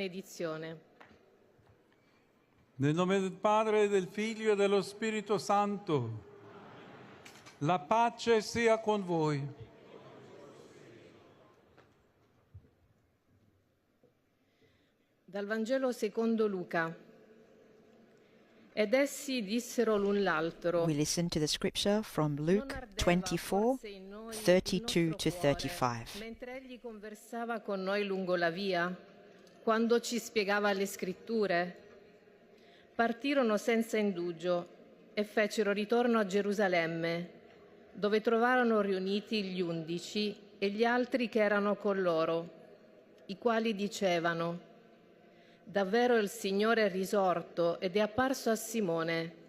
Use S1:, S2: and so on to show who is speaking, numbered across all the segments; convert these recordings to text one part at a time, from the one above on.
S1: benedizione.
S2: Nel nome del Padre, del Figlio e dello Spirito Santo, la pace sia con voi.
S1: Dal Vangelo secondo Luca. Ed essi dissero l'un l'altro:
S3: We listen to the scripture from Luke 24, 32 to 35.
S1: mentre egli conversava con noi lungo la via, quando ci spiegava le scritture, partirono senza indugio e fecero ritorno a Gerusalemme, dove trovarono riuniti gli 11 e gli altri che erano con loro, i quali dicevano: davvero il Signore è risorto ed è apparso a Simone.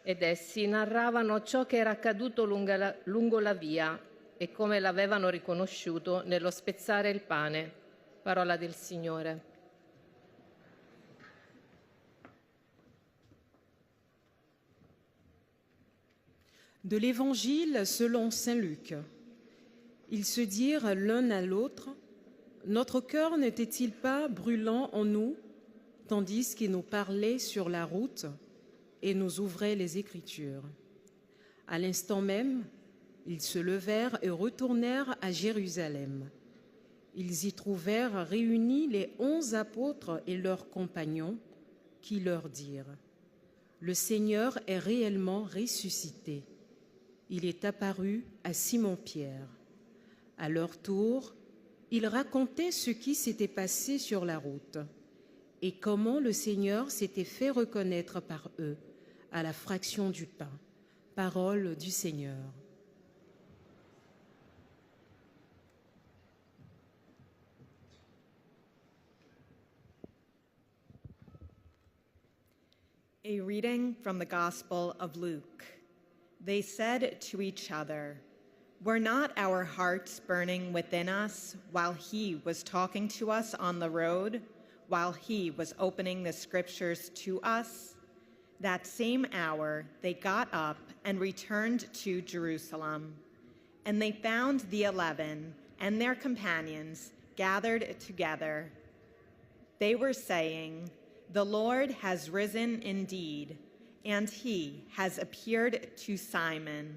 S1: Ed essi narravano ciò che era accaduto lungo la via e come l'avevano riconosciuto nello spezzare il pane. Parola del Signore.
S4: De l'Évangile selon saint Luc. Ils se dirent l'un à l'autre: notre cœur n'était-il pas brûlant en nous, tandis qu'il nous parlait sur la route et nous ouvrait les Écritures? À l'instant même, ils se levèrent et retournèrent à Jérusalem. Ils y trouvèrent réunis les 11 apôtres et leurs compagnons, qui leur dirent: le Seigneur est réellement ressuscité. Il est apparu à Simon-Pierre. À leur tour, ils racontaient ce qui s'était passé sur la route et comment le Seigneur s'était fait reconnaître par eux à la fraction du pain. Parole du Seigneur.
S5: A reading from the Gospel of Luke. They said to each other, "Were not our hearts burning within us while he was talking to us on the road, while he was opening the scriptures to us?" That same hour they got up and returned to Jerusalem. And they found the 11 and their companions gathered together. They were saying, "The Lord has risen indeed, and he has appeared to Simon."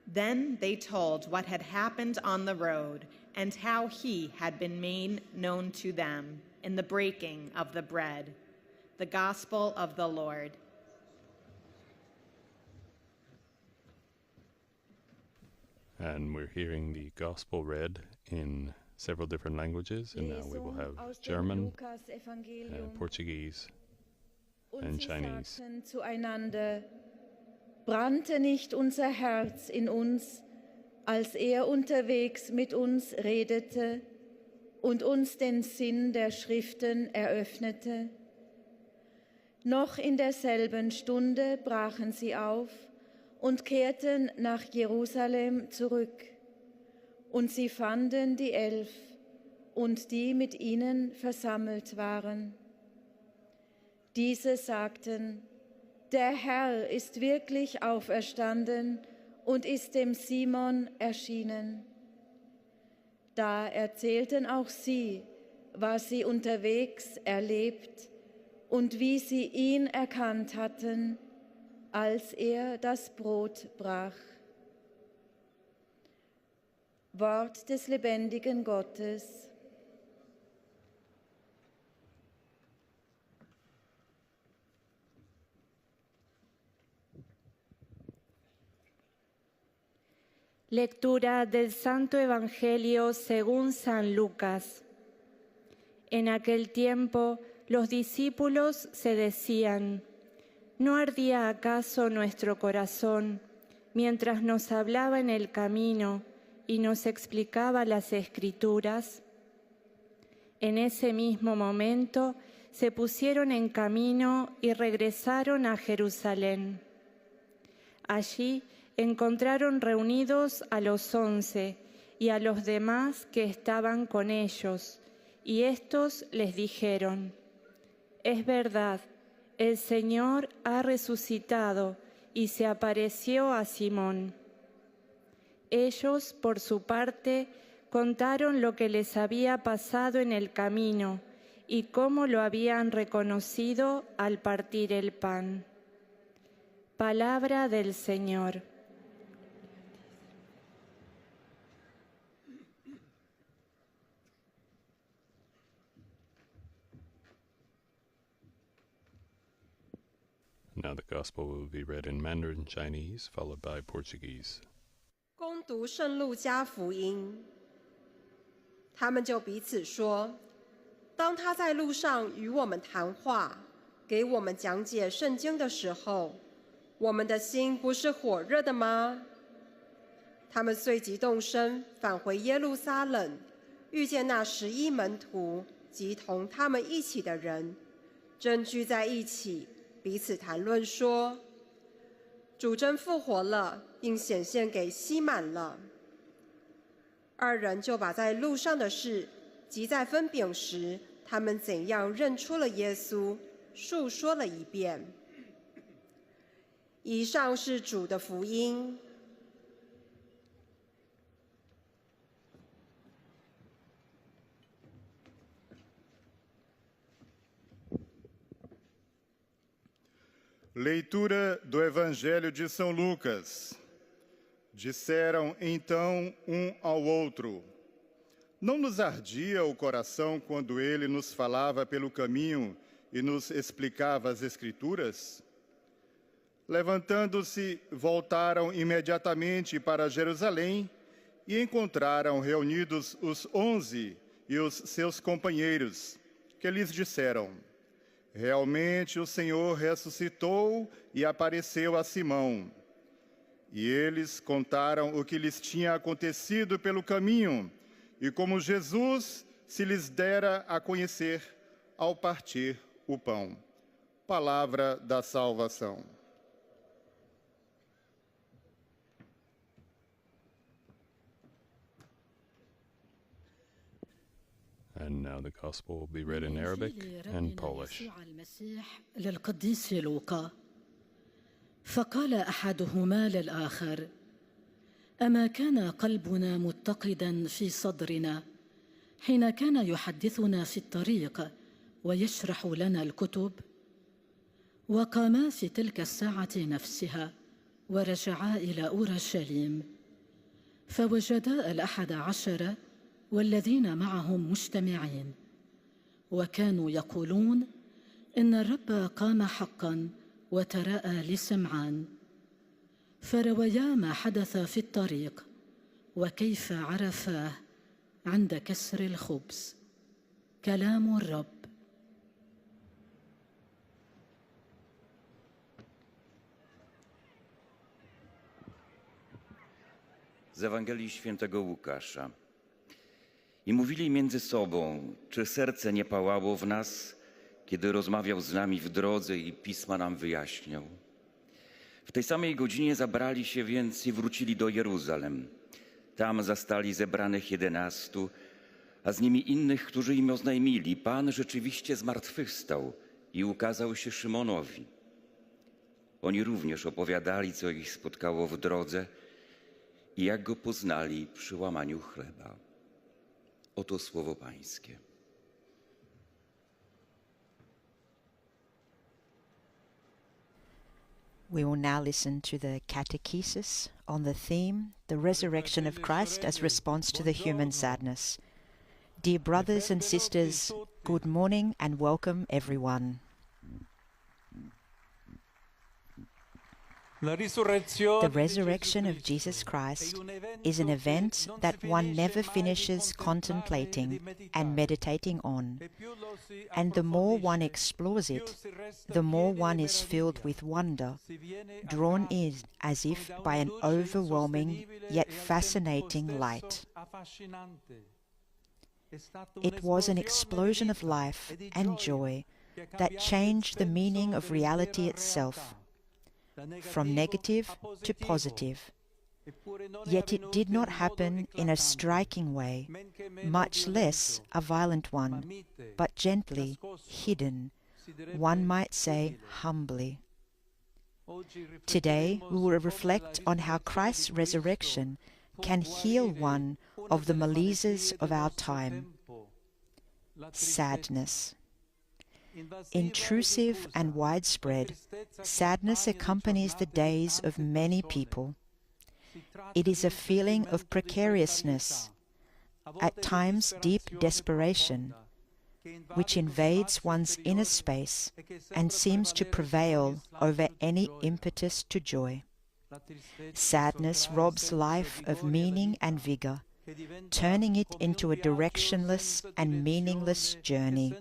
S5: Then they told what had happened on the road and how he had been made known to them in the breaking of the bread. The Gospel of the Lord.
S6: And we're hearing the Gospel read in several different languages, and now we will have German, Portuguese, and Chinese.
S7: Zueinander: Brannte nicht unser Herz in uns, als unterwegs mit uns redete und uns den Sinn der Schriften eröffnete? Noch in derselben Stunde brachen sie auf und kehrten nach Jerusalem zurück. Und sie fanden die 11 und die mit ihnen versammelt waren. Diese sagten: Der Herr ist wirklich auferstanden und ist dem Simon erschienen. Da erzählten auch sie, was sie unterwegs erlebt und wie sie ihn erkannt hatten, als das Brot brach. Wort des lebendigen Gottes.
S8: Lectura del Santo Evangelio según San Lucas. En aquel tiempo los discípulos se decían: ¿no ardía acaso nuestro corazón mientras nos hablaba en el camino y nos explicaba las Escrituras? En ese mismo momento se pusieron en camino y regresaron a Jerusalén. Allí encontraron reunidos a los 11 y a los demás que estaban con ellos, y estos les dijeron: es verdad, el Señor ha resucitado y se apareció a Simón. Ellos, por su parte, contaron lo que les había pasado en el camino y cómo lo habían reconocido al partir el pan. Palabra del Señor.
S6: Now the Gospel will be read in Mandarin Chinese, followed by Portuguese.
S9: 恭读圣路加福音，他们就彼此说：当他在路上与我们谈话，给我们讲解圣经的时候，我们的心不是火热的吗？他们随即动身返回耶路撒冷，遇见那11门徒及同他们一起的人，正聚在一起，彼此谈论说：主真复活了，并显现给西满了。二人就把在路上的事及在分饼时他们怎样认出了耶稣述说了一遍。以上是主的福音。
S10: Leitura do Evangelho de São Lucas. Disseram então um ao outro: não nos ardia o coração quando ele nos falava pelo caminho e nos explicava as Escrituras? Levantando-se, voltaram imediatamente para Jerusalém e encontraram reunidos os 11 e os seus companheiros, que lhes disseram: realmente o Senhor ressuscitou e apareceu a Simão. E eles contaram o que lhes tinha acontecido pelo caminho e como Jesus se lhes dera a conhecer ao partir o pão. Palavra da salvação.
S6: And now the Gospel will be read in Arabic and Polish.
S11: للقديس لوقا فقال أحدهما للآخر: أما كان قلبنا متقدا في صدرنا حين كان يحدثنا في الطريق ويشرح لنا الكتب؟ وقاما في تلك الساعة نفسها ورجعا إلى أورشليم، فوجدا 11 والذين معهم مجتمعين، وكانوا يقولون إن الرب قام حقا وتراءى لسمعان، فرويا ما حدث في الطريق وكيف عرفاه عند كسر الخبز. كلام الرب.
S12: Z Ewangelii Świętego Łukasza. I mówili między sobą, czy serce nie pałało w nas, kiedy rozmawiał z nami w drodze i pisma nam wyjaśniał. W tej samej godzinie zabrali się więc i wrócili do Jeruzalem. Tam zastali zebranych 11, a z nimi innych, którzy im oznajmili: Pan rzeczywiście zmartwychwstał i ukazał się Szymonowi. Oni również opowiadali, co ich spotkało w drodze i jak go poznali przy łamaniu chleba. Oto słowo Pańskie.
S3: We will now listen to the catechesis on the theme, the resurrection of Christ as response to the human sadness. Dear brothers and sisters, good morning and welcome everyone. The resurrection of Jesus Christ is an event that one never finishes contemplating and meditating on, and the more one explores it, the more one is filled with wonder, drawn in as if by an overwhelming yet fascinating light. It was an explosion of life and joy that changed the meaning of reality itself, from negative to positive. Yet it did not happen in a striking way, much less a violent one, but gently, hidden, one might say humbly. Today we will reflect on how Christ's resurrection can heal one of the malaisers of our time: sadness. Intrusive and widespread, sadness accompanies the days of many people. It is a feeling of precariousness, at times deep desperation, which invades one's inner space and seems to prevail over any impetus to joy. Sadness robs life of meaning and vigor, turning it into a directionless and meaningless journey.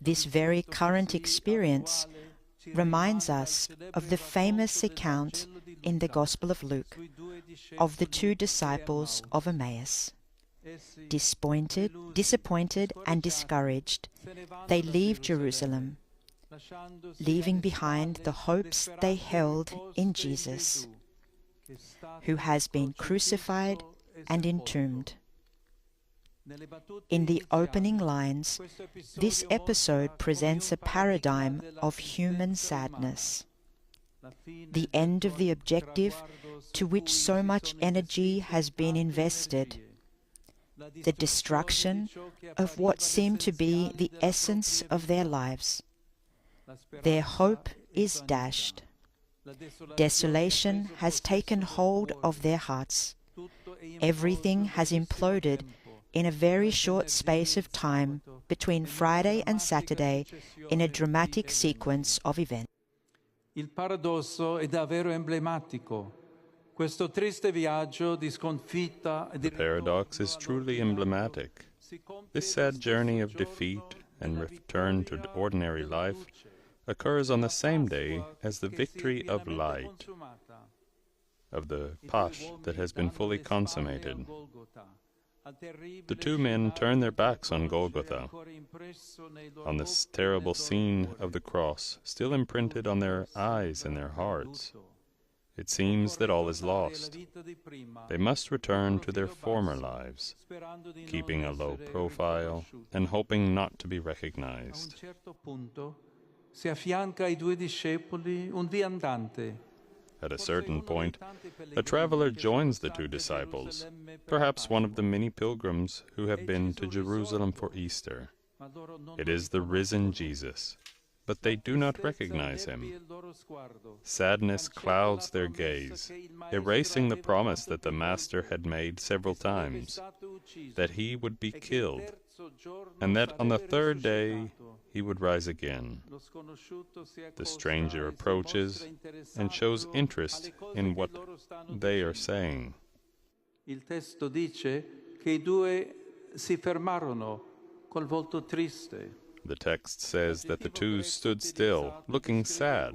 S3: This very current experience reminds us of the famous account in the Gospel of Luke of the two disciples of Emmaus. Disappointed and discouraged, they leave Jerusalem, leaving behind the hopes they held in Jesus, who has been crucified and entombed. In the opening lines, this episode presents a paradigm of human sadness, the end of the objective to which so much energy has been invested, the destruction of what seemed to be the essence of their lives. Their hope is dashed. Desolation has taken hold of their hearts. Everything has imploded in a very short space of time between Friday and Saturday in a dramatic sequence of events.
S2: Il paradosso è davvero emblematico. Questo triste viaggio di sconfitta e di
S6: The paradox is truly emblematic. This sad journey of defeat and return to ordinary life occurs on the same day as the victory of light, of the Pasch that has been fully consummated. The two men turn their backs on Golgotha, on this terrible scene of the cross, still imprinted on their eyes and their hearts. It seems that all is lost. They must return to their former lives, keeping a low profile and hoping not to be recognized. At a certain point, a traveler joins the two disciples, perhaps one of the many pilgrims who have been to Jerusalem for Easter. It is the risen Jesus, but they do not recognize him. Sadness clouds their gaze, erasing the promise that the Master had made several times, that he would be killed, and that on the third day he would rise again. The stranger approaches and shows interest in what they are saying.
S2: Il testo dice che I due si fermarono col volto triste.
S6: The text says that the two stood still, looking sad.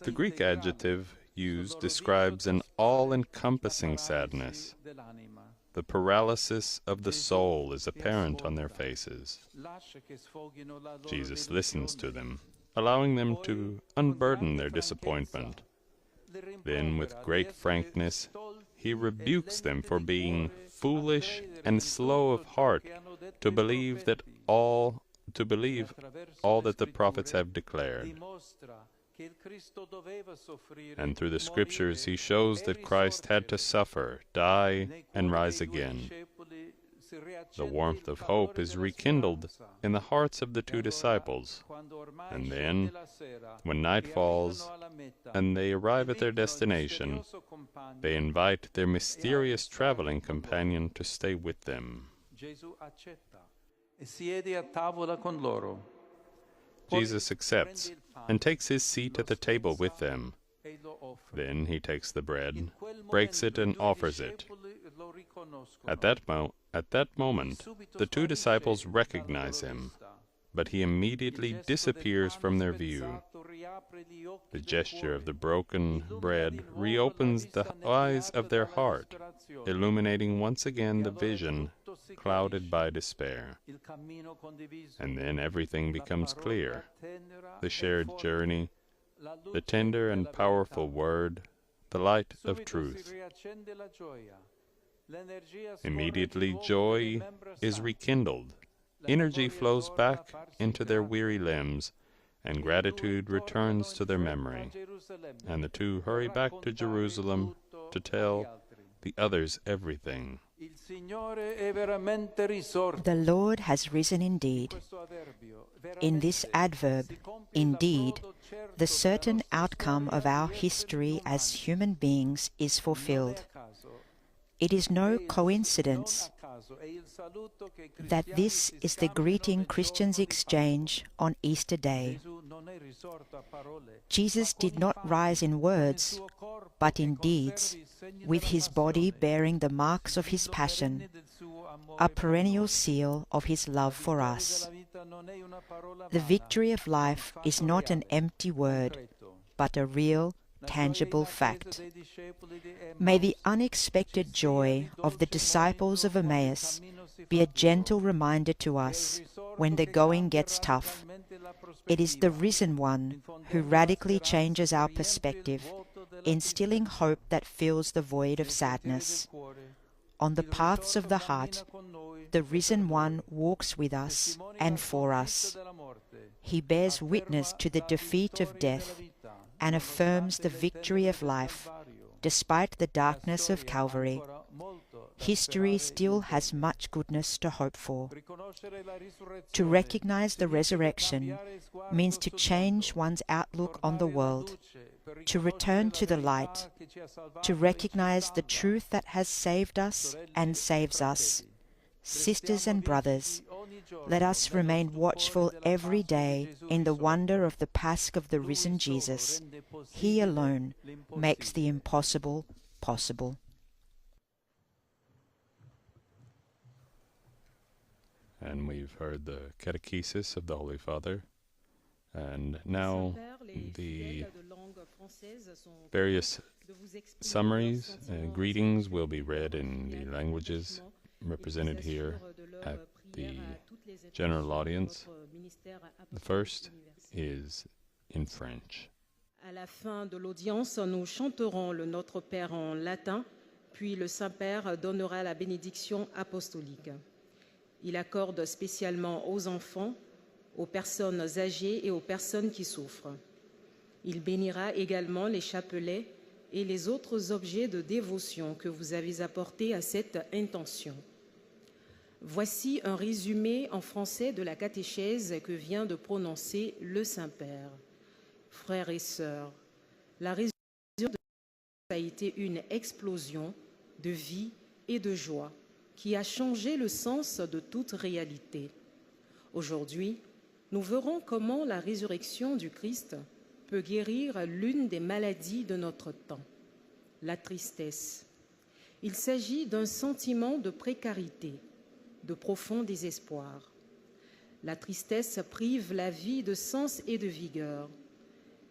S6: The Greek adjective used describes an all-encompassing sadness. The paralysis of the soul is apparent on their faces. Jesus listens to them, allowing them to unburden their disappointment. Then, with great frankness, he rebukes them for being foolish and slow of heart to believe all that the prophets have declared. And through the scriptures he shows that Christ had to suffer, die, and rise again. The warmth of hope is rekindled in the hearts of the two disciples. And then, when night falls and they arrive at their destination, they invite their mysterious traveling companion to stay with them. Jesus accepts and takes his seat at the table with them. Then he takes the bread, breaks it, and offers it. At that moment, the two disciples recognize him, but he immediately disappears from their view. The gesture of the broken bread reopens the eyes of their heart, illuminating once again the vision clouded by despair. And then everything becomes clear. The shared journey, the tender and powerful word, the light of truth. Immediately joy is rekindled. Energy flows back into their weary limbs, and gratitude returns to their memory. And the two hurry back to Jerusalem to tell the others everything.
S3: The Lord has risen indeed. In this adverb, indeed, the certain outcome of our history as human beings is fulfilled. It is no coincidence that this is the greeting Christians exchange on Easter Day. Jesus did not rise in words, but in deeds, with his body bearing the marks of his passion, a perennial seal of his love for us. The victory of life is not an empty word, but a real, tangible fact. May the unexpected joy of the disciples of Emmaus be a gentle reminder to us when the going gets tough. It is the risen one who radically changes our perspective, instilling hope that fills the void of sadness. On the paths of the heart, the risen one walks with us and for us. He bears witness to the defeat of death and affirms the victory of life, despite the darkness of Calvary. History still has much goodness to hope for. To recognize the resurrection means to change one's outlook on the world, to return to the light, to recognize the truth that has saved us and saves us. Sisters and brothers, let us remain watchful every day in the wonder of the Pasch of the risen Jesus. He alone makes the impossible possible.
S6: And we've heard the catechesis of the Holy Father. And now the various summaries and greetings will be read in the languages represented here at the general audience. The first is in French.
S4: À la fin de l'audience, nous chanterons le Notre Père en latin, puis le Saint-Père donnera la bénédiction apostolique. Il accorde spécialement aux enfants, aux personnes âgées et aux personnes qui souffrent. Il bénira également les chapelets et les autres objets de dévotion que vous avez apportés à cette intention. Voici un résumé en français de la catéchèse que vient de prononcer le Saint-Père. Frères et sœurs, la résurrection de Christ a été une explosion de vie et de joie qui a changé le sens de toute réalité. Aujourd'hui, nous verrons comment la résurrection du Christ peut guérir l'une des maladies de notre temps, la tristesse. Il s'agit d'un sentiment de précarité, de profond désespoir. La tristesse prive la vie de sens et de vigueur.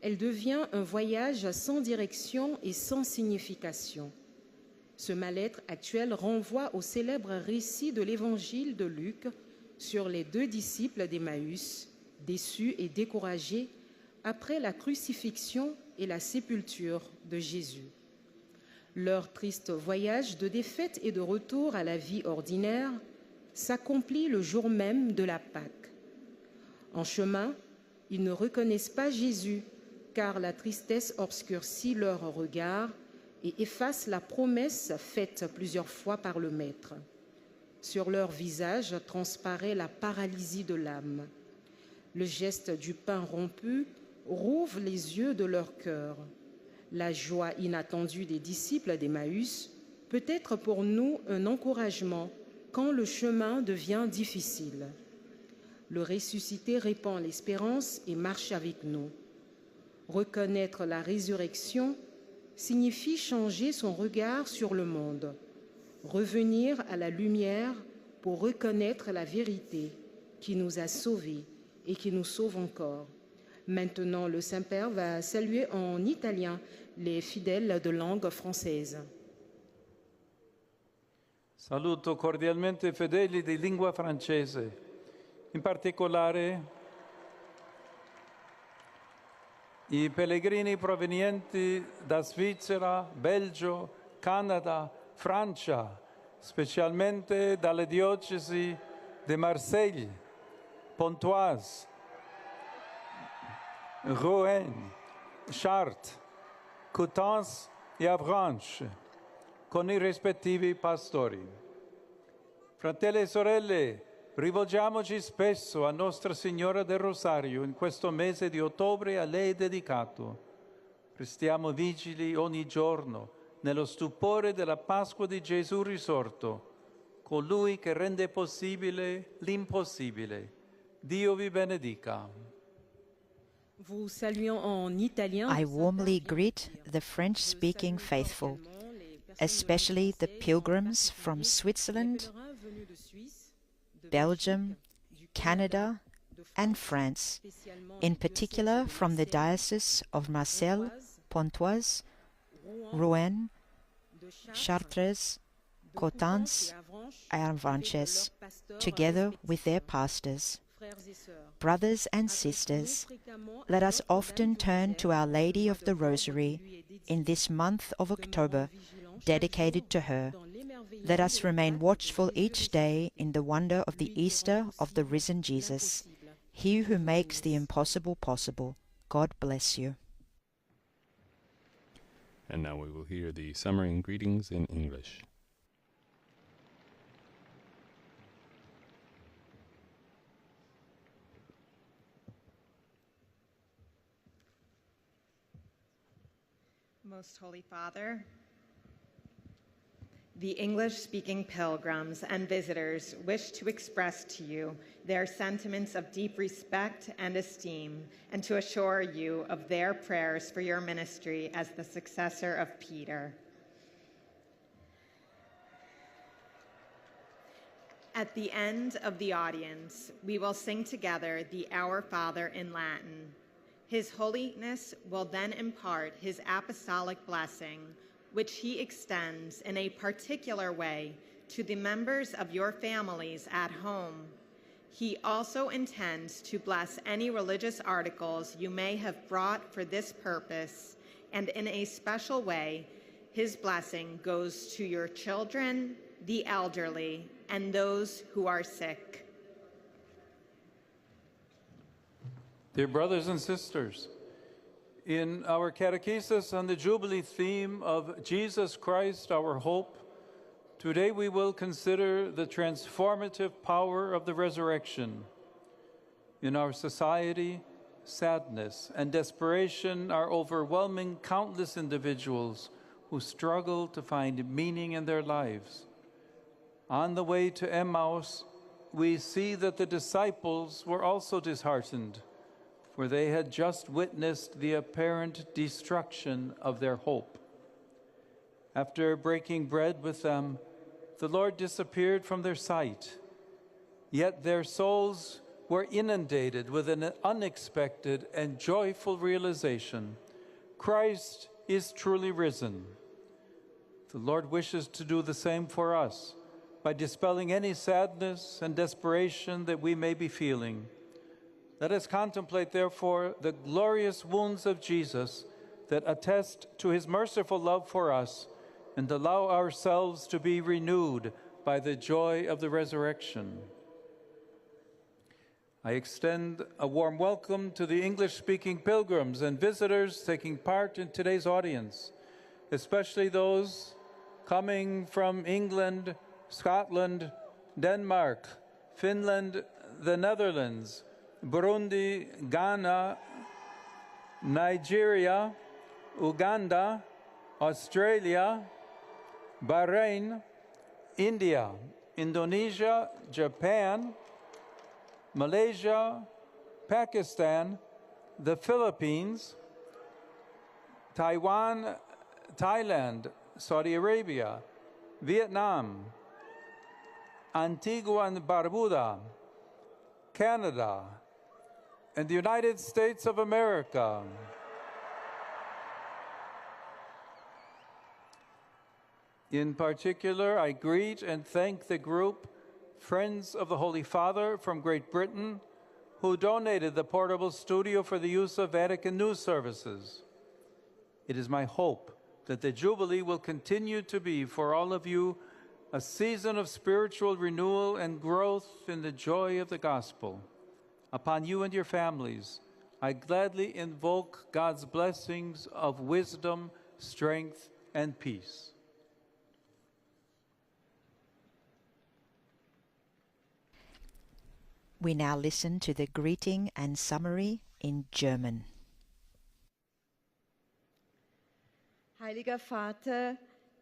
S4: Elle devient un voyage sans direction et sans signification. Ce mal-être actuel renvoie au célèbre récit de l'évangile de Luc sur les deux disciples d'Emmaüs, déçus et découragés après la crucifixion et la sépulture de Jésus. Leur triste voyage de défaite et de retour à la vie ordinaire s'accomplit le jour même de la Pâque. En chemin, ils ne reconnaissent pas Jésus, car la tristesse obscurcit leur regard et efface la promesse faite plusieurs fois par le Maître. Sur leur visage transparaît la paralysie de l'âme. Le geste du pain rompu rouvre les yeux de leur cœur. La joie inattendue des disciples d'Emmaüs peut être pour nous un encouragement quand le chemin devient difficile. Le ressuscité répand l'espérance et marche avec nous. Reconnaître la résurrection signifie changer son regard sur le monde, revenir à la lumière pour reconnaître la vérité qui nous a sauvés et qui nous sauve encore. Maintenant, le Saint-Père va saluer en italien les fidèles de langue française.
S2: Saluto cordialmente i fedeli di lingua francese, in particolare i pellegrini provenienti da Svizzera, Belgio, Canada, Francia, specialmente dalle diocesi di Marseille, Pontoise, Rouen, Chartres, Coutances e Avranches, con i rispettivi pastori. Fratelli e sorelle, rivolgiamoci spesso a Nostra Signora del Rosario in questo mese di ottobre a lei dedicato. Restiamo vigili ogni giorno nello stupore della Pasqua di Gesù risorto, colui che rende possibile l'impossibile. Dio vi benedica.
S3: I warmly greet the French-speaking faithful, especially the pilgrims from Switzerland, Belgium, Canada, and France, in particular from the Diocese of Marseille, Pontoise, Rouen, Chartres, Coutances, and Avranches, together with their pastors. Brothers and sisters, let us often turn to Our Lady of the Rosary in this month of October, dedicated to her. Let us remain watchful each day in the wonder of the Easter of the risen Jesus, He who makes the impossible possible. God bless you.
S6: And now we will hear the summary and greetings in English.
S5: Most Holy Father, the English-speaking pilgrims and visitors wish to express to you their sentiments of deep respect and esteem, and to assure you of their prayers for your ministry as the successor of Peter. At the end of the audience, we will sing together the Our Father in Latin. His Holiness will then impart his apostolic blessing, which he extends in a particular way to the members of your families at home. He also intends to bless any religious articles you may have brought for this purpose, and in a special way, his blessing goes to your children, the elderly, and those who are sick.
S2: Dear brothers and sisters, in our catechesis on the Jubilee theme of Jesus Christ, our hope, today we will consider the transformative power of the resurrection. In our society, sadness and desperation are overwhelming countless individuals who struggle to find meaning in their lives. On the way to Emmaus, we see that the disciples were also disheartened, for they had just witnessed the apparent destruction of their hope. After breaking bread with them, the Lord disappeared from their sight, yet their souls were inundated with an unexpected and joyful realization: Christ is truly risen. The Lord wishes to do the same for us by dispelling any sadness and desperation that we may be feeling. Let us contemplate, therefore, the glorious wounds of Jesus that attest to his merciful love for us, and allow ourselves to be renewed by the joy of the resurrection. I extend a warm welcome to the English-speaking pilgrims and visitors taking part in today's audience, especially those coming from England, Scotland, Denmark, Finland, the Netherlands, Burundi, Ghana, Nigeria, Uganda, Australia, Bahrain, India, Indonesia, Japan, Malaysia, Pakistan, the Philippines, Taiwan, Thailand, Saudi Arabia, Vietnam, Antigua and Barbuda, Canada, and the United States of America. In particular, I greet and thank the group Friends of the Holy Father from Great Britain, who donated the portable studio for the use of Vatican news services. It is my hope that the Jubilee will continue to be for all of you a season of spiritual renewal and growth in the joy of the gospel. Upon you and your families, I gladly invoke God's blessings of wisdom, strength, and peace.
S3: We now listen to the greeting and summary in German.
S7: Heiliger Vater,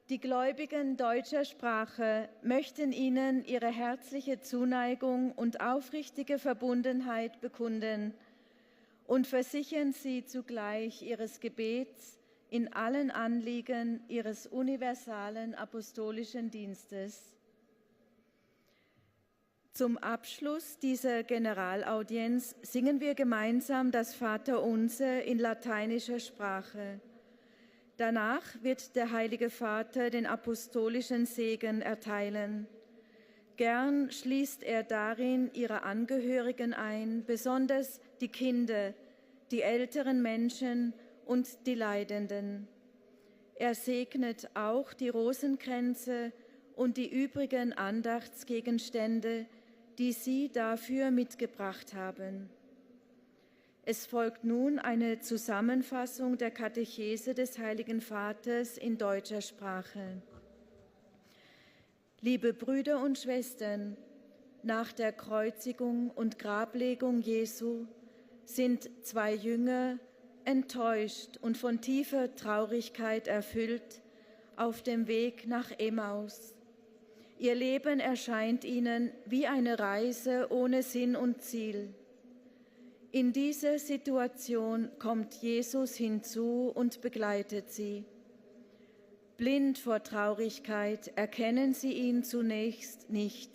S7: die Gläubigen deutscher Sprache möchten Ihnen ihre herzliche Zuneigung und aufrichtige Verbundenheit bekunden und versichern Sie zugleich Ihres Gebets in allen Anliegen Ihres universalen apostolischen Dienstes. Zum Abschluss dieser Generalaudienz singen wir gemeinsam das Vaterunser in lateinischer Sprache. Danach wird der Heilige Vater den apostolischen Segen erteilen. Gern schließt er darin ihre Angehörigen ein, besonders die Kinder, die älteren Menschen und die Leidenden. Er segnet auch die Rosenkränze und die übrigen Andachtsgegenstände, die Sie dafür mitgebracht haben. Es folgt nun eine Zusammenfassung der Katechese des Heiligen Vaters in deutscher Sprache. Liebe Brüder und Schwestern, nach der Kreuzigung und Grablegung Jesu sind 2 Jünger, enttäuscht und von tiefer Traurigkeit erfüllt, auf dem Weg nach Emmaus. Ihr Leben erscheint ihnen wie eine Reise ohne Sinn und Ziel. In dieser Situation kommt Jesus hinzu und begleitet sie. Blind vor Traurigkeit erkennen sie ihn zunächst nicht.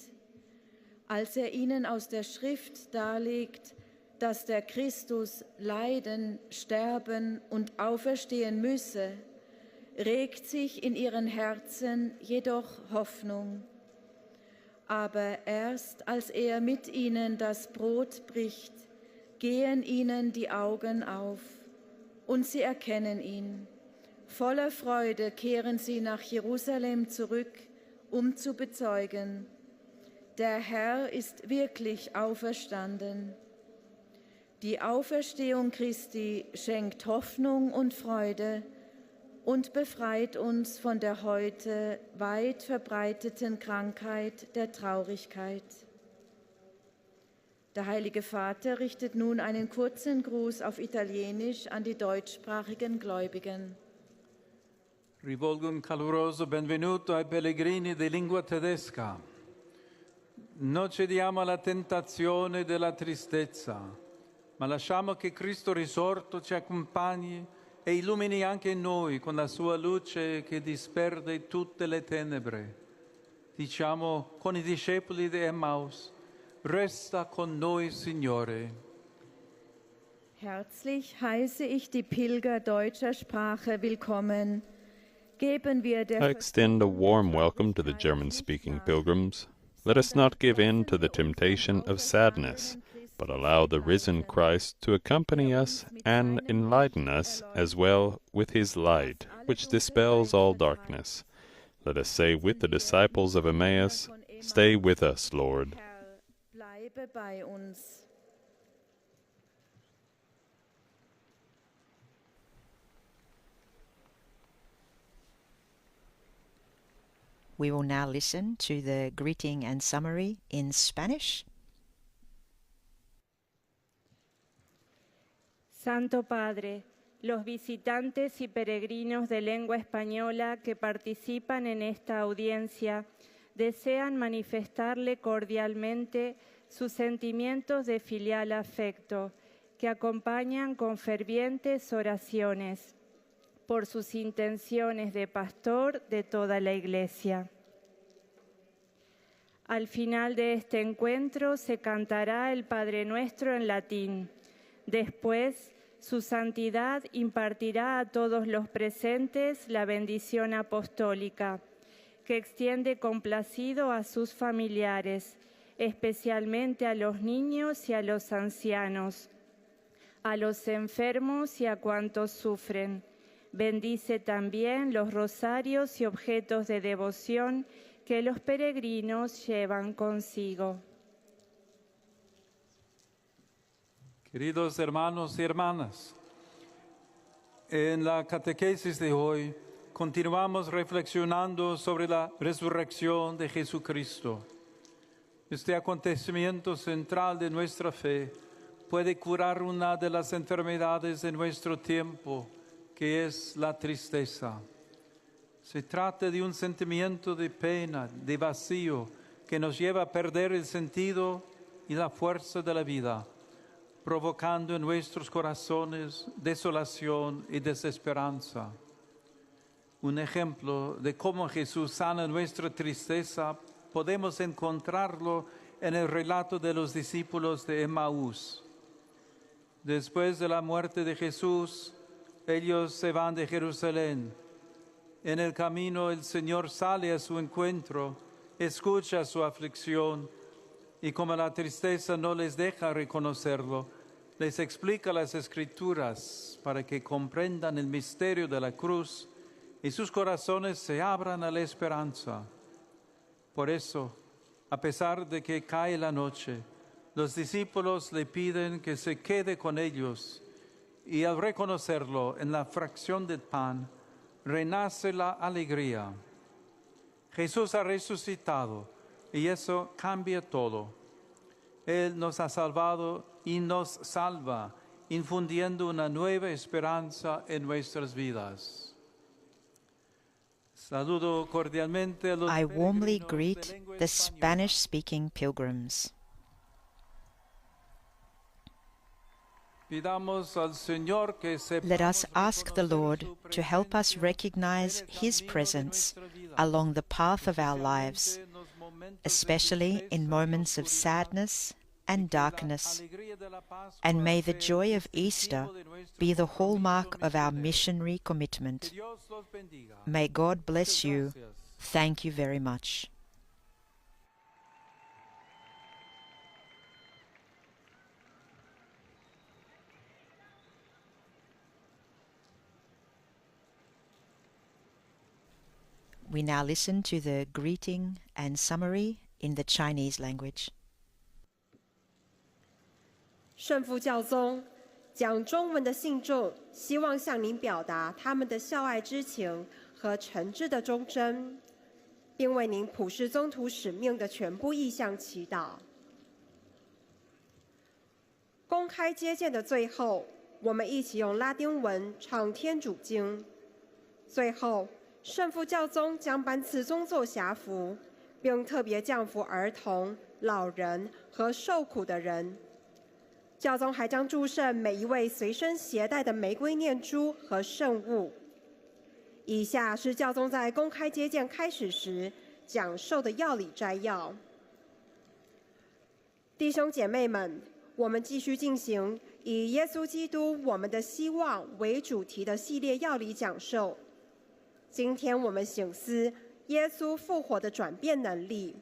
S7: Als er ihnen aus der Schrift darlegt, dass der Christus leiden, sterben und auferstehen müsse, regt sich in ihren Herzen jedoch Hoffnung. Aber erst als er mit ihnen das Brot bricht, gehen ihnen die Augen auf und sie erkennen ihn. Voller Freude kehren sie nach Jerusalem zurück, um zu bezeugen: Der Herr ist wirklich auferstanden. Die Auferstehung Christi schenkt Hoffnung und Freude und befreit uns von der heute weit verbreiteten Krankheit der Traurigkeit. Der Heilige Vater richtet nun einen kurzen Gruß auf Italienisch an die deutschsprachigen Gläubigen.
S2: Rivolgo un caloroso benvenuto ai pellegrini di lingua tedesca. Non cediamo alla tentazione della tristezza, ma lasciamo che Cristo risorto ci accompagni e illumini anche noi con la sua luce che disperde tutte le tenebre. Diciamo con i discepoli di Emmaus: Resta con noi, Signore.
S7: Herzlich heiße ich die Pilger deutscher Sprache willkommen. Geben wir der
S6: I extend a warm welcome to the German-speaking pilgrims. Let us not give in to the temptation of sadness, but allow the risen Christ to accompany us and enlighten us as well with his light, which dispels all darkness. Let us say with the disciples of Emmaus, Stay with us, Lord.
S7: Bleibe bei uns.
S3: We will now listen to the greeting and summary in Spanish.
S8: Santo Padre, los visitantes y peregrinos de lengua española que participan en esta audiencia desean manifestarle cordialmente sus sentimientos de filial afecto, que acompañan con fervientes oraciones por sus intenciones de pastor de toda la Iglesia. Al final de este encuentro se cantará el Padre Nuestro en latín. Después, su santidad impartirá a todos los presentes la bendición apostólica, que extiende complacido a sus familiares, especialmente a los niños y a los ancianos, a los enfermos y a cuantos sufren. Bendice también los rosarios y objetos de devoción que los peregrinos llevan consigo.
S2: Queridos hermanos y hermanas, en la catequesis de hoy continuamos reflexionando sobre la resurrección de Jesucristo. Este acontecimiento central de nuestra fe puede curar una de las enfermedades de nuestro tiempo, que es la tristeza. Se trata de un sentimiento de pena, de vacío, que nos lleva a perder el sentido y la fuerza de la vida, provocando en nuestros corazones desolación y desesperanza. Un ejemplo de cómo Jesús sana nuestra tristeza podemos encontrarlo en el relato de los discípulos de Emaús. Después de la muerte de Jesús, ellos se van de Jerusalén. En el camino el Señor sale a su encuentro, escucha su aflicción y como la tristeza no les deja reconocerlo, les explica las Escrituras para que comprendan el misterio de la cruz y sus corazones se abran a la esperanza. Por eso, a pesar de que cae la noche, los discípulos le piden que se quede con ellos y al reconocerlo en la fracción del pan, renace la alegría. Jesús ha resucitado y eso cambia todo. Él nos ha salvado y nos salva, infundiendo una nueva esperanza en nuestras vidas. Saludo cordialmente a los
S3: I warmly greet the Spanish-speaking pilgrims.
S2: Pidamos al Señor que
S3: Let us ask the Lord to help us recognize His presence along the path of our lives, especially in moments of sadness and darkness, and may the joy of Easter be the hallmark of our missionary commitment. May God bless you. Thank you very much. We now listen to the greeting and summary in the Chinese language.
S9: 圣父教宗讲中文的信众希望向您表达他们的孝爱之情和诚挚的忠贞，并为您普世宗徒使命的全部意向祈祷。公开接见的最后，我们一起用拉丁文唱天主经。最后，圣父教宗将颁赐宗座辖服，并特别降服儿童、老人和受苦的人。教宗还将祝圣每一位随身携带的玫瑰念珠和圣物。以下是教宗在公开接见开始时讲授的要理摘要。弟兄姐妹们，我们继续进行以耶稣基督我们的希望为主题的系列要理讲授。今天我们省思耶稣复活的转变能力。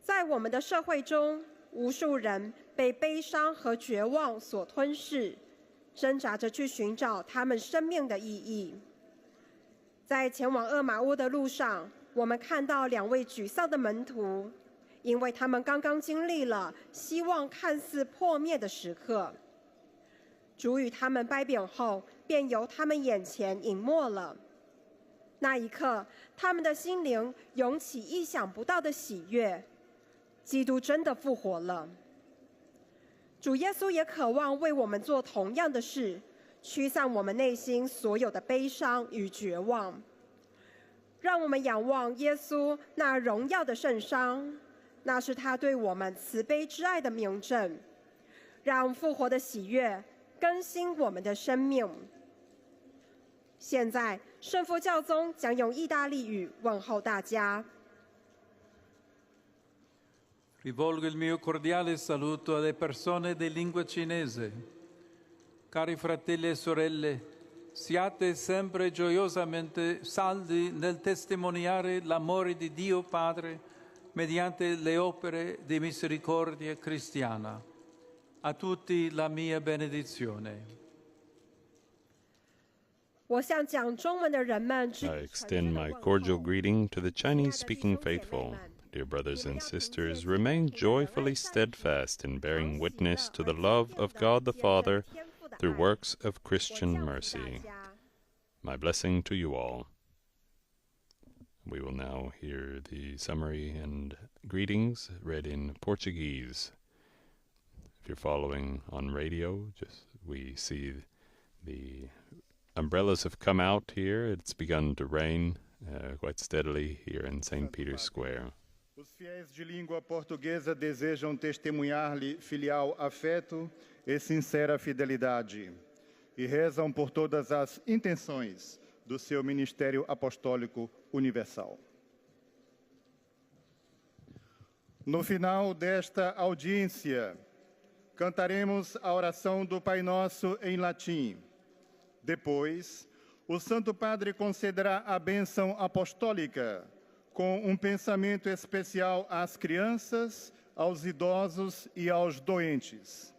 S9: 在我们的社会中，无数人被悲伤和绝望所吞噬，挣扎着去寻找他们生命的意义。在前往厄玛乌的路上，我们看到两位沮丧的门徒，因为他们刚刚经历了希望看似破灭的时刻。主与他们掰饼后，便由他们眼前隐没了。那一刻，他们的心灵涌起意想不到的喜悦，基督真的复活了。主耶稣也渴望为我们做同样的事，驱散我们内心所有的悲伤与绝望。让我们仰望耶稣那荣耀的圣伤，那是他对我们慈悲之爱的明证。让复活的喜悦更新我们的生命。现在，圣父教宗将用意大利语问候大家。
S2: Rivolgo il mio cordiale saluto alle persone di lingua cinese. Cari fratelli e sorelle, siate sempre gioiosamente saldi nel testimoniare l'amore di Dio Padre mediante le opere di misericordia cristiana. A tutti la mia benedizione.
S9: I
S6: extend my cordial greeting to the Chinese-speaking faithful. Dear brothers and sisters, remain joyfully steadfast in bearing witness to the love of God the Father through works of Christian mercy. My blessing to you all. We will now hear the summary and greetings read in Portuguese. If you're following on radio, we see the umbrellas have come out here. It's begun to rain quite steadily here in St. Peter's Square.
S10: Os fiéis de língua portuguesa desejam testemunhar-lhe filial afeto e sincera fidelidade, e rezam por todas as intenções do seu ministério apostólico universal. No final desta audiência, cantaremos a oração do Pai Nosso em latim. Depois, o Santo Padre concederá a bênção apostólica, com um pensamento especial às crianças, aos idosos e aos doentes.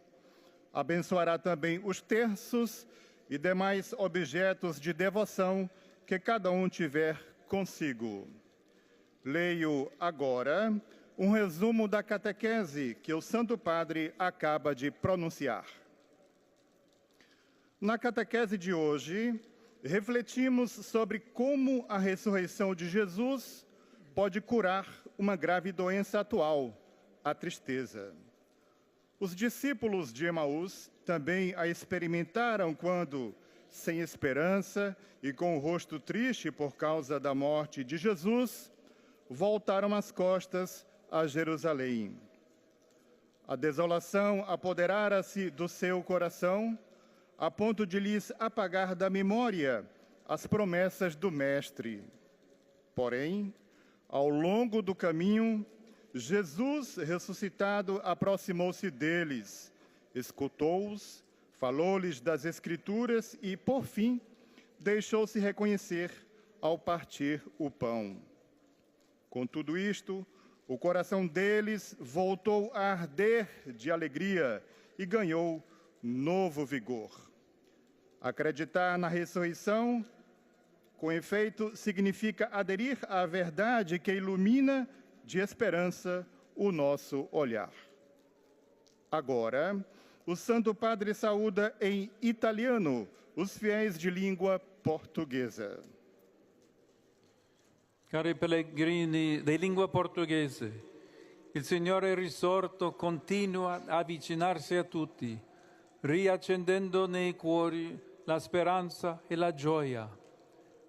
S10: Abençoará também os terços e demais objetos de devoção que cada um tiver consigo. Leio agora um resumo da catequese que o Santo Padre acaba de pronunciar. Na catequese de hoje, refletimos sobre como a ressurreição de Jesus pode curar uma grave doença atual, a tristeza. Os discípulos de Emaús também a experimentaram quando, sem esperança e com o rosto triste por causa da morte de Jesus, voltaram as costas a Jerusalém. A desolação apoderara-se do seu coração, a ponto de lhes apagar da memória as promessas do Mestre. Porém, ao longo do caminho, Jesus, ressuscitado, aproximou-se deles, escutou-os, falou-lhes das Escrituras e, por fim, deixou-se reconhecer ao partir o pão. Com tudo isto, o coração deles voltou a arder de alegria e ganhou novo vigor. Acreditar na ressurreição, com efeito, significa aderir à verdade que ilumina de esperança o nosso olhar. Agora, o Santo Padre saúda em italiano os fiéis de língua portuguesa.
S2: Cari pellegrini di lingua portoghese, il Signore risorto continua a avvicinarsi a tutti, riaccendendo nei cuori la speranza e la gioia.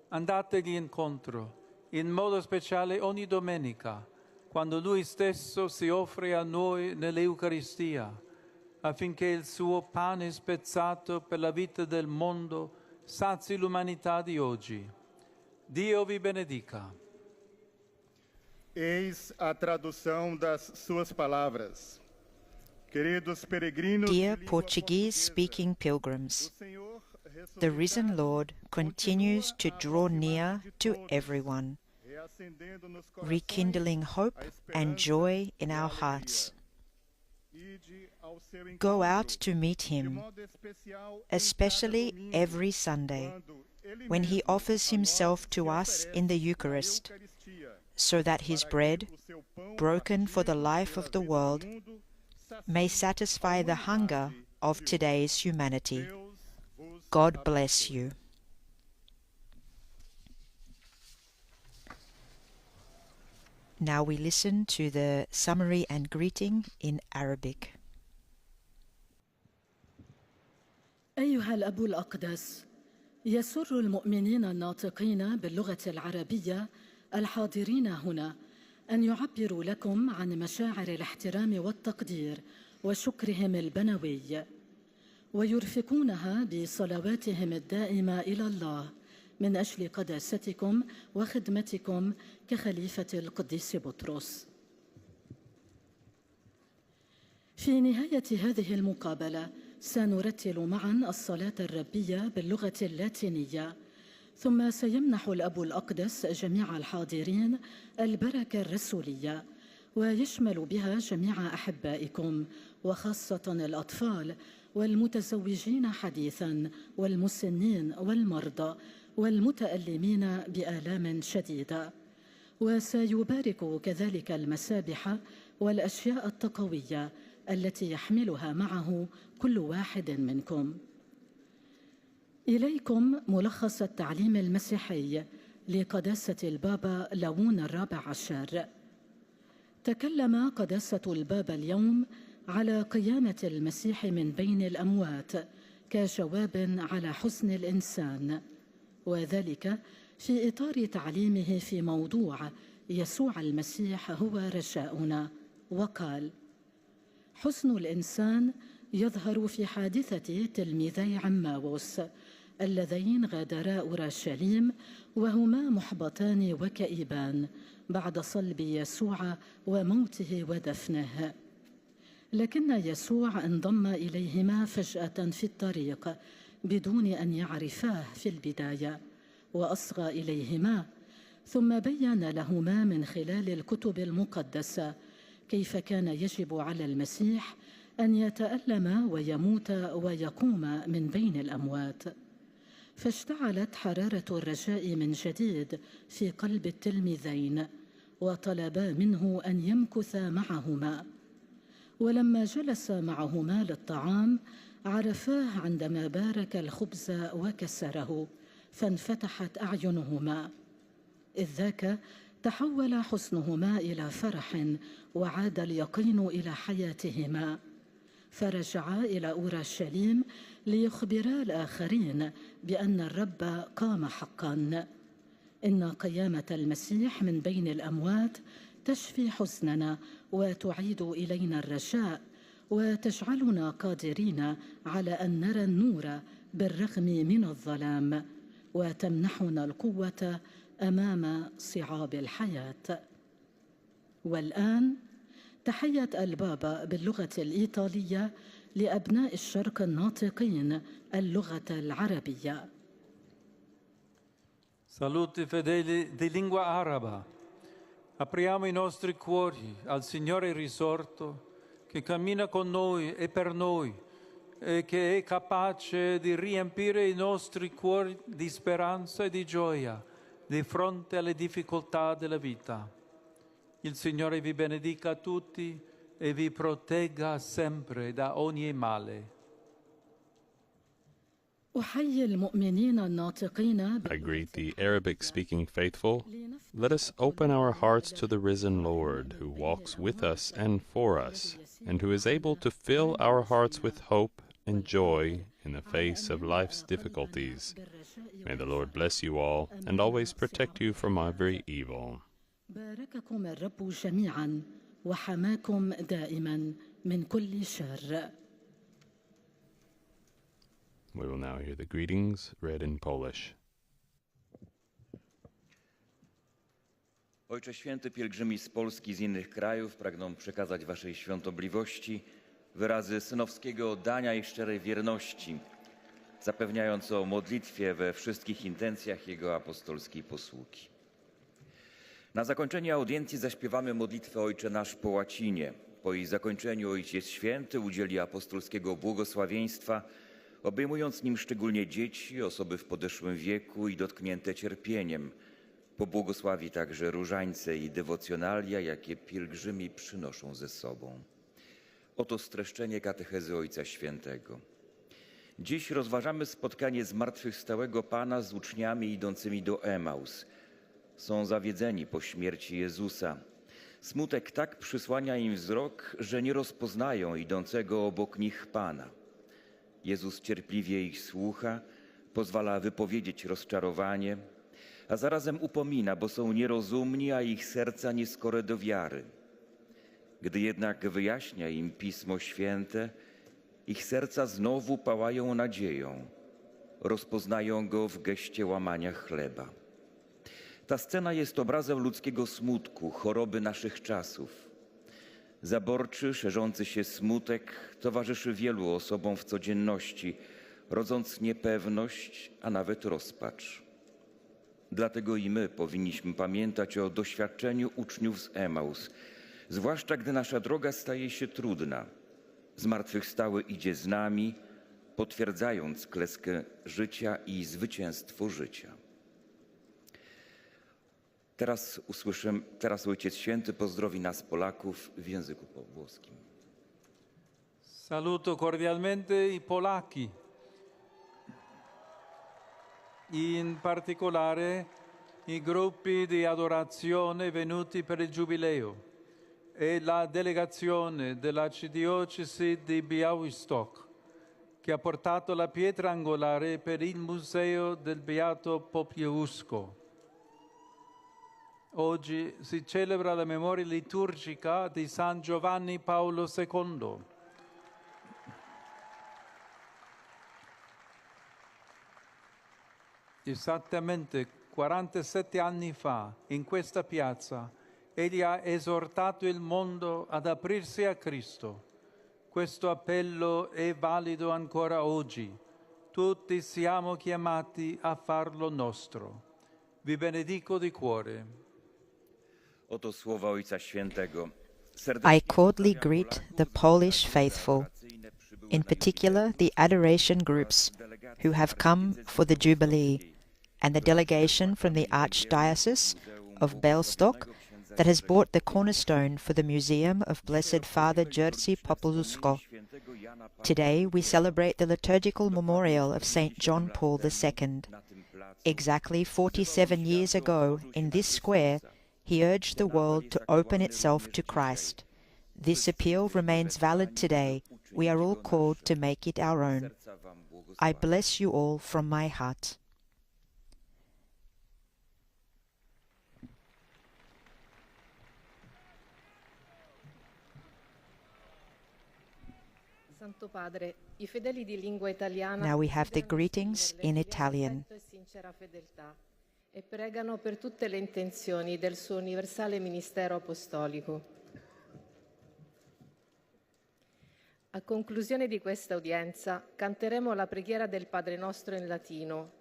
S2: Andategli incontro, in modo speciale ogni domenica, quando Lui stesso si offre a noi nell'Eucaristia, affinché il suo pane spezzato per la vita del mondo sazi l'umanità di oggi. Dio vi benedica.
S10: Eis a tradução das suas palavras. Queridos peregrinos,
S3: Dear Portuguese-speaking pilgrims, the risen Lord continues to draw near to everyone, rekindling hope and joy in our hearts. Go out to meet him, especially every Sunday, when he offers himself to us in the Eucharist, so that his bread, broken for the life of the world, may satisfy the hunger of today's humanity. God bless you. Now we listen to the summary and greeting in Arabic.
S11: أيها الأب الأقدس، يسر المؤمنين الناطقين باللغة العربية الحاضرين هنا أن يعبروا لكم عن مشاعر الاحترام والتقدير وشكرهم البنوي، ويرفقونها بصلواتهم الدائمة إلى الله من أجل قداستكم وخدمتكم كخليفة القديس بطرس. في نهاية هذه المقابلة سنرتل معا الصلاة الربية باللغة اللاتينية، ثم سيمنح الأب الأقدس جميع الحاضرين البركة الرسولية، ويشمل بها جميع أحبائكم وخاصة الأطفال والمتزوجين حديثاً والمسنين والمرضى والمتألمين بآلام شديدة. وسيبارك كذلك المسابح والأشياء التقوية التي يحملها معه كل واحد منكم. إليكم ملخص التعليم المسيحي لقداسة البابا ليون الرابع عشر. تكلم قداسة البابا اليوم على قيامة المسيح من بين الأموات كجواب على حزن الإنسان، وذلك في إطار تعليمه في موضوع يسوع المسيح هو رجاؤنا، وقال: حزن الإنسان يظهر في حادثة تلميذي عماوس اللذين غادرا أورشليم وهما محبطان وكئيبان بعد صلب يسوع وموته ودفنه، لكن يسوع انضم إليهما فجأة في الطريق بدون أن يعرفاه في البداية، وأصغى إليهما، ثم بين لهما من خلال الكتب المقدسة كيف كان يجب على المسيح أن يتألم ويموت ويقوم من بين الأموات. فاشتعلت حرارة الرجاء من جديد في قلب التلميذين، وطلبا منه أن يمكث معهما. ولما جلس معهما للطعام عرفاه عندما بارك الخبز وكسره، فانفتحت أعينهما، إذ ذاك تحول حزنهما إلى فرح وعاد اليقين إلى حياتهما، فرجعا إلى أورشليم ليخبرا الآخرين بأن الرب قام حقا. إن قيامة المسيح من بين الأموات تشفي حزننا وتعيد إلينا الرجاء، وتجعلنا قادرين على أن نرى النور بالرغم من الظلام، وتمنحنا القوة أمام صعاب الحياة. والآن تحية البابا باللغة الإيطالية لأبناء الشرق الناطقين اللغة العربية.
S2: Saluti fedeli di lingua araba. Apriamo i nostri cuori al Signore risorto che cammina con noi e per noi e che è capace di riempire i nostri cuori di speranza e di gioia di fronte alle difficoltà della vita. Il Signore vi benedica tutti e vi protegga sempre da ogni male.
S11: أحيي المؤمنين الناطقين.
S6: I greet the Arabic-speaking faithful. Let us open our hearts to the risen Lord, who walks with us and for us, and who is able to fill our hearts with hope and joy in the face of life's difficulties. May the Lord bless you all and always protect you from every evil.
S11: بارككم الرب جميعا وحماكم دائما من كل شر.
S6: We will now hear the greetings read in Polish.
S12: Ojcze Święty, pielgrzymi z Polski, z innych krajów pragną przekazać Waszej świątobliwości wyrazy synowskiego oddania i szczerej wierności, zapewniając o modlitwie we wszystkich intencjach Jego apostolskiej posługi. Na zakończenie audiencji zaśpiewamy modlitwę Ojcze Nasz po łacinie. Po jej zakończeniu Ojciec Święty udzieli apostolskiego błogosławieństwa, obejmując nim szczególnie dzieci, osoby w podeszłym wieku i dotknięte cierpieniem. Pobłogosławi także różańce i dewocjonalia, jakie pielgrzymi przynoszą ze sobą. Oto streszczenie katechezy Ojca Świętego. Dziś rozważamy spotkanie zmartwychwstałego Pana z uczniami idącymi do Emaus. Są zawiedzeni po śmierci Jezusa. Smutek tak przysłania im wzrok, że nie rozpoznają idącego obok nich Pana. Jezus cierpliwie ich słucha, pozwala wypowiedzieć rozczarowanie, a zarazem upomina, bo są nierozumni, a ich serca nieskore do wiary. Gdy jednak wyjaśnia im Pismo Święte, ich serca znowu pałają nadzieją. Rozpoznają Go w geście łamania chleba. Ta scena jest obrazem ludzkiego smutku, choroby naszych czasów. Zaborczy, szerzący się smutek towarzyszy wielu osobom w codzienności, rodząc niepewność, a nawet rozpacz. Dlatego i my powinniśmy pamiętać o doświadczeniu uczniów z Emaus, zwłaszcza gdy nasza droga staje się trudna. Zmartwychwstały idzie z nami, potwierdzając klęskę życia i zwycięstwo życia. Teraz Ojciec Święty pozdrowi nas Polaków w języku włoskim.
S2: Saluto cordialmente i Polacchi, in particolare i gruppi di adorazione venuti per il Giubileo e la delegazione dell'Arcidiocesi di Białystok, che ha portato la pietra angolare per il Museo del Beato Popielusco. Oggi si celebra la memoria liturgica di San Giovanni Paolo II. Esattamente 47 anni fa, in questa piazza, egli ha esortato il mondo ad aprirsi a Cristo. Questo appello è valido ancora oggi. Tutti siamo chiamati a farlo nostro. Vi benedico di cuore.
S12: Oto słowa Ojca Świętego.
S3: I cordially greet the Polish faithful, in particular the adoration groups who have come for the Jubilee, and the delegation from the Archdiocese of Białystok that has brought the cornerstone for the Museum of Blessed Father Jerzy Popieluszko. Today we celebrate the liturgical memorial of St. John Paul II. Exactly 47 years ago, in this square, he urged the world to open itself to Christ. This appeal remains valid today. We are all called to make it our own. I bless you all from my heart.
S1: Santo Padre, i fedeli di lingua italiana
S3: Now we have the greetings in Italian.
S1: E pregano per tutte le intenzioni del suo universale ministero apostolico. A conclusione di questa udienza canteremo la preghiera del Padre Nostro in latino,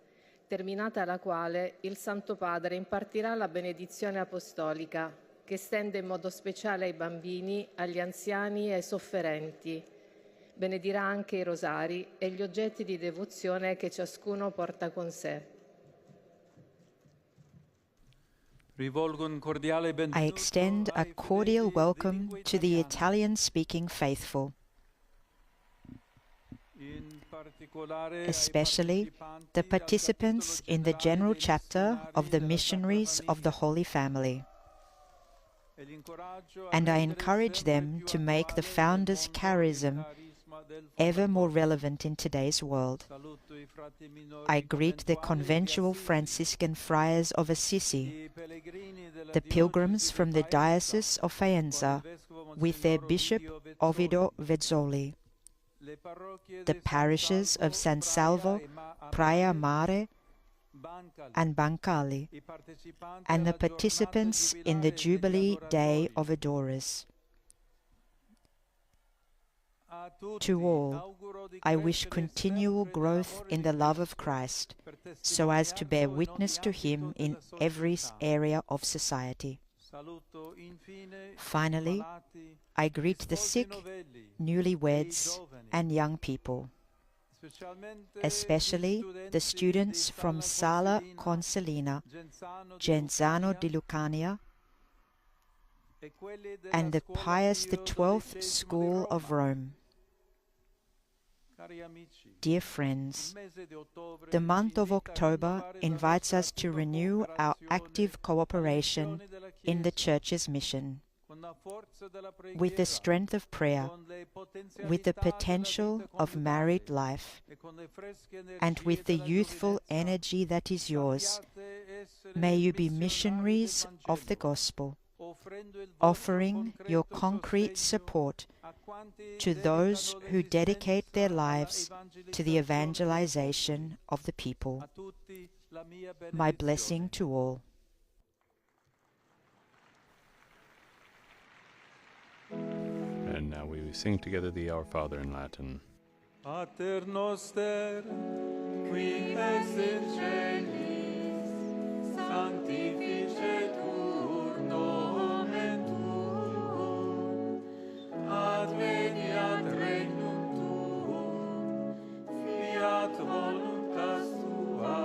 S1: terminata la quale il Santo Padre impartirà la benedizione apostolica, che stende in modo speciale ai bambini, agli anziani e ai sofferenti. Benedirà anche i rosari e gli oggetti di devozione che ciascuno porta con sé.
S3: I extend a cordial welcome to the Italian-speaking faithful, especially the participants in the General Chapter of the Missionaries of the Holy Family. And I encourage them to make the Founder's charism ever more relevant in today's world. I greet the conventual Franciscan friars of Assisi, the pilgrims from the Diocese of Faenza, with their Bishop Ovidio Vezzoli, the parishes of San Salvo, Praia Mare, and Bancali, and the participants in the Jubilee Day of Adorers. To all, I wish continual growth in the love of Christ, so as to bear witness to Him in every area of society. Finally, I greet the sick, newlyweds, and young people, especially the students from Sala Consilina, Genzano di Lucania, and the Pius XII School of Rome. Dear friends, the month of October invites us to renew our active cooperation in the Church's mission. With the strength of prayer, with the potential of married life, and with the youthful energy that is yours, may you be missionaries of the gospel, offering your concrete support to those who dedicate their lives to the evangelization of the people. My blessing to all.
S6: And now we sing together the Our Father in Latin.
S2: Pater noster, qui es in celis, sanctificetur nomen tuum, adveniat regnum tuum, fiat voluntas tua,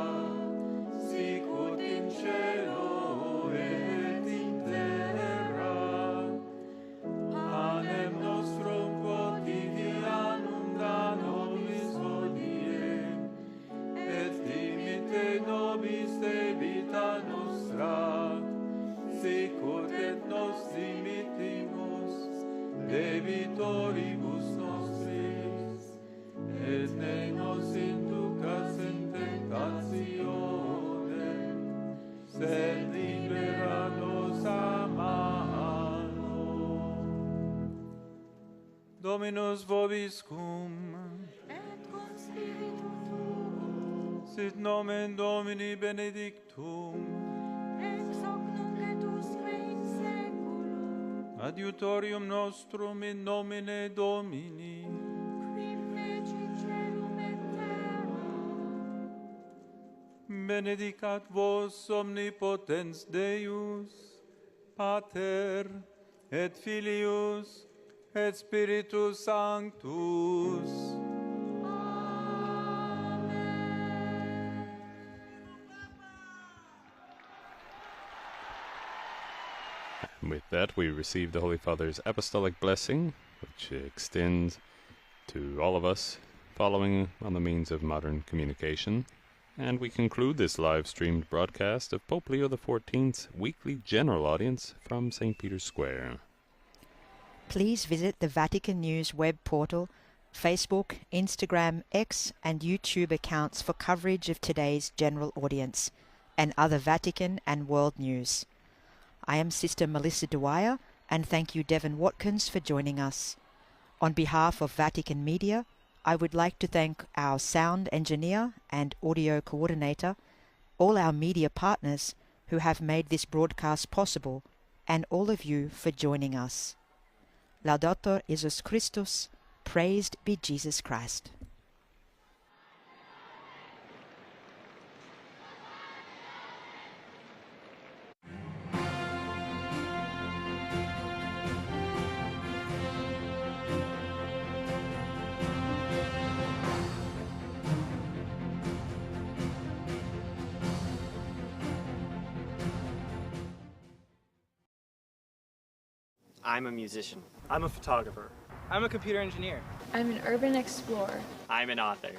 S2: sicut in cielo et in terra. Panem nostrum quotidianum da nobis hodie, et dimitte nobis Dominus vobiscum.
S13: Et cum spiritu tuo.
S2: Sit nomen Domini benedictum.
S13: Ex hoc nunc et usque in saeculum.
S2: Adiutorium nostrum in nomine Domini.
S13: Qui fecit caelum et terra.
S2: Benedicat vos omnipotens Deus, Pater, et Filius, et Spiritus Sanctus.
S6: With that, we receive the Holy Father's apostolic blessing, which extends to all of us following on the means of modern communication. And we conclude this live-streamed broadcast of Pope Leo XIV's weekly general audience from St. Peter's Square.
S3: Please visit the Vatican News web portal, Facebook, Instagram, X, and YouTube accounts for coverage of today's general audience and other Vatican and world news. I am Sister Melissa Dwyer, and thank you, Devon Watkins, for joining us. On behalf of Vatican Media, I would like to thank our sound engineer and audio coordinator, all our media partners who have made this broadcast possible, and all of you for joining us. Laudator Jesus Christus, praised be Jesus Christ.
S14: I'm a musician. I'm a photographer.
S15: I'm a computer engineer.
S16: I'm an urban explorer.
S14: I'm an author.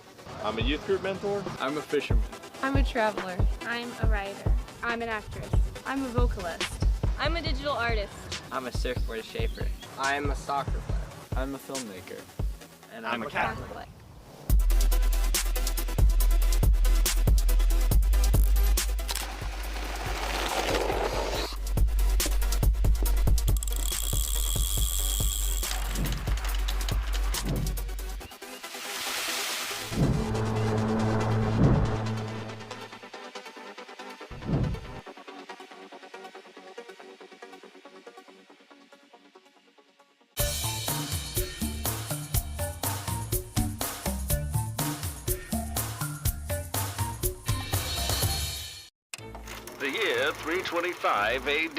S17: I'm a youth group mentor. I'm a fisherman.
S16: I'm a traveler.
S18: I'm a writer. I'm an actress.
S16: I'm a vocalist.
S18: I'm a digital artist.
S15: I'm a surfboard shaper.
S19: I'm a soccer player.
S15: I'm a filmmaker.
S14: And I'm a Catholic.
S20: The year 325 AD,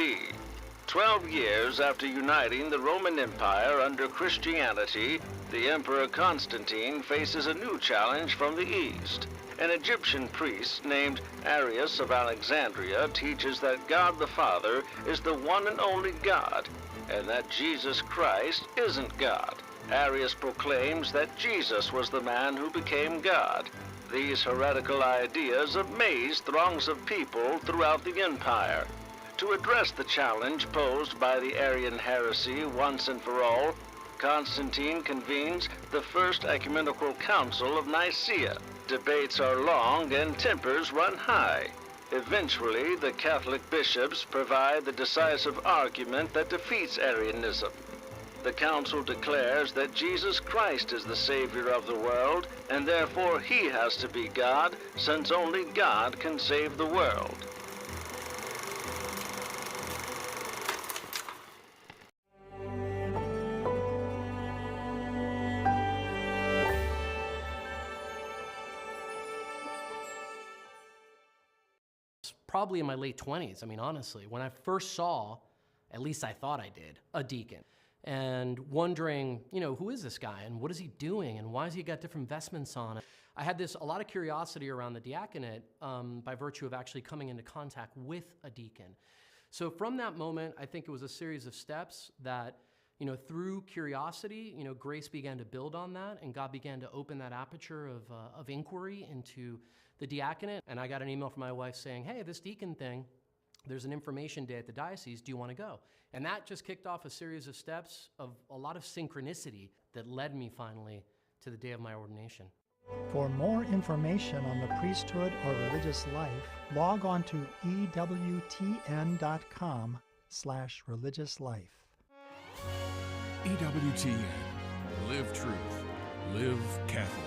S20: 12 years after uniting the Roman Empire under Christianity, the Emperor Constantine faces a new challenge from the East. An Egyptian priest named Arius of Alexandria teaches that God the Father is the one and only God, and that Jesus Christ isn't God. Arius proclaims that Jesus was the man who became God. These heretical ideas amazed throngs of people throughout the empire. To address the challenge posed by the Arian heresy once and for all, Constantine convenes the First Ecumenical Council of Nicaea. Debates are long and tempers run high. Eventually, the Catholic bishops provide the decisive argument that defeats Arianism. The council declares that Jesus Christ is the Savior of the world, and therefore he has to be God, since only God can save the world.
S21: Probably in my late 20s, I mean, honestly, when I first saw, at least I thought I did, a deacon. And wondering, you know, who is this guy and what is he doing and why has he got different vestments on? I had a lot of curiosity around the diaconate by virtue of actually coming into contact with a deacon. So from that moment, I think it was a series of steps that, you know, through curiosity, you know, grace began to build on that and God began to open that aperture of inquiry into the diaconate. And I got an email from my wife saying, hey, this deacon thing, there's an information day at the diocese, do you want to go? And that just kicked off a series of steps of a lot of synchronicity that led me finally to the day of my ordination.
S22: For more information on the priesthood or religious life, log on to EWTN.com/religious life.
S23: EWTN,
S4: live truth. Live Catholic.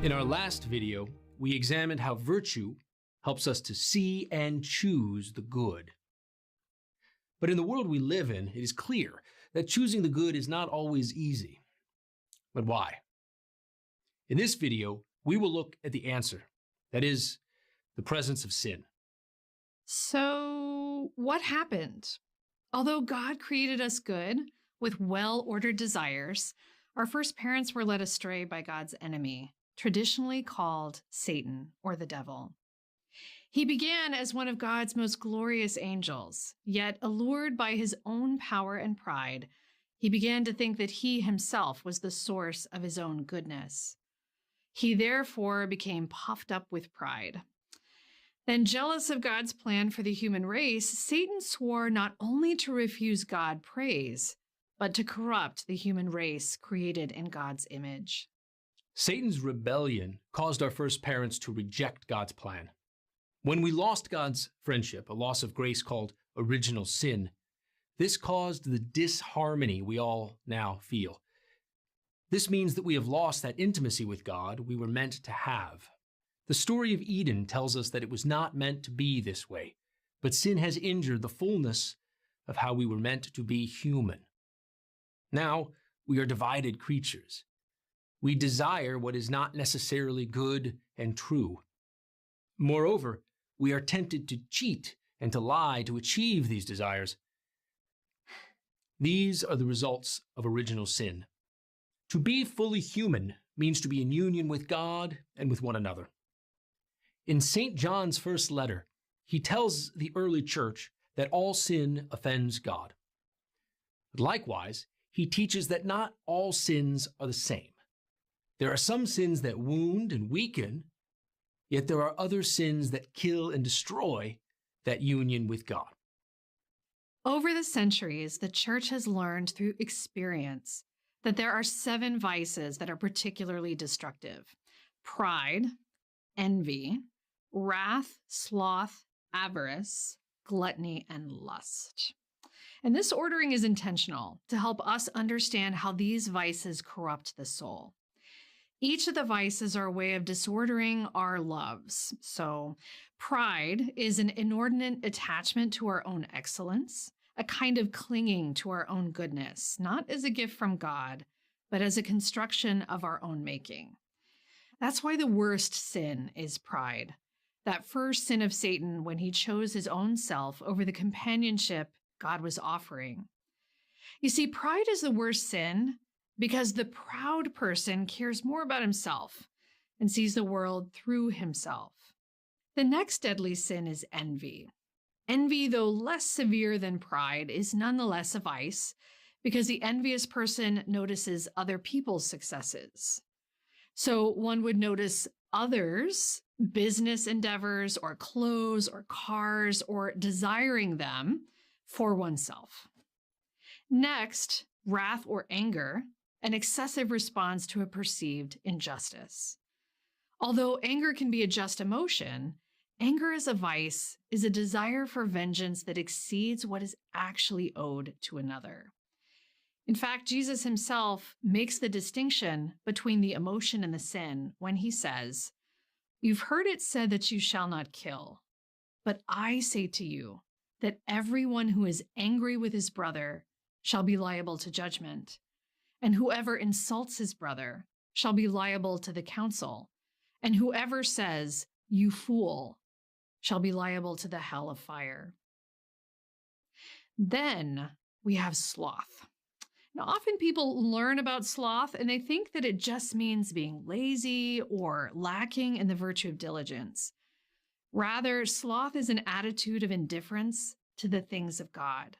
S5: In our last video, we examined how virtue helps us to see and choose the good. But in the world we live in, it is clear that choosing the good is not always easy. But why? In this video, we will look at the answer, that is, the presence of sin.
S23: So, what happened? Although God created us good, with well-ordered desires, our first parents were led astray by God's enemy, traditionally called Satan or the devil. He began as one of God's most glorious angels, yet allured by his own power and pride, he began to think that he himself was the source of his own goodness. He therefore became puffed up with pride. Then, jealous of God's plan for the human race, Satan swore not only to refuse God praise, but to corrupt the human race created in God's image.
S5: Satan's rebellion caused our first parents to reject God's plan. When we lost God's friendship, a loss of grace called original sin, this caused the disharmony we all now feel. This means that we have lost that intimacy with God we were meant to have. The story of Eden tells us that it was not meant to be this way, but sin has injured the fullness of how we were meant to be human. Now we are divided creatures. We desire what is not necessarily good and true. Moreover, we are tempted to cheat and to lie to achieve these desires. These are the results of original sin. To be fully human means to be in union with God and with one another. In St. John's first letter, he tells the early church that all sin offends God. But likewise, he teaches that not all sins are the same. There are some sins that wound and weaken, yet there are other sins that kill and destroy that union with God.
S23: Over the centuries, the Church has learned through experience that there are 7 vices that are particularly destructive: pride, envy, wrath, sloth, avarice, gluttony, and lust. And this ordering is intentional to help us understand how these vices corrupt the soul. Each of the vices are a way of disordering our loves. So, pride is an inordinate attachment to our own excellence, a kind of clinging to our own goodness, not as a gift from God, but as a construction of our own making. That's why the worst sin is pride, that first sin of Satan when he chose his own self over the companionship God was offering. You see, pride is the worst sin because the proud person cares more about himself and sees the world through himself. The next deadly sin is envy. Envy, though less severe than pride, is nonetheless a vice because the envious person notices other people's successes. So one would notice others' business endeavors or clothes or cars or desiring them for oneself. Next, wrath or anger, an excessive response to a perceived injustice. Although anger can be a just emotion, anger as a vice is a desire for vengeance that exceeds what is actually owed to another. In fact, Jesus himself makes the distinction between the emotion and the sin when he says, "You've heard it said that you shall not kill, but I say to you that everyone who is angry with his brother shall be liable to judgment. And whoever insults his brother shall be liable to the council. And whoever says, 'You fool,' shall be liable to the hell of fire." Then we have sloth. Now, often people learn about sloth and they think that it just means being lazy or lacking in the virtue of diligence. Rather, sloth is an attitude of indifference to the things of God.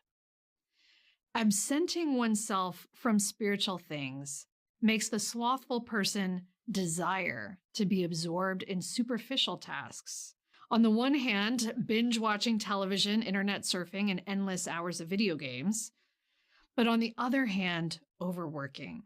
S23: Absenting oneself from spiritual things makes the slothful person desire to be absorbed in superficial tasks. On the one hand, binge watching television, internet surfing, and endless hours of video games. but on the other hand, overworking.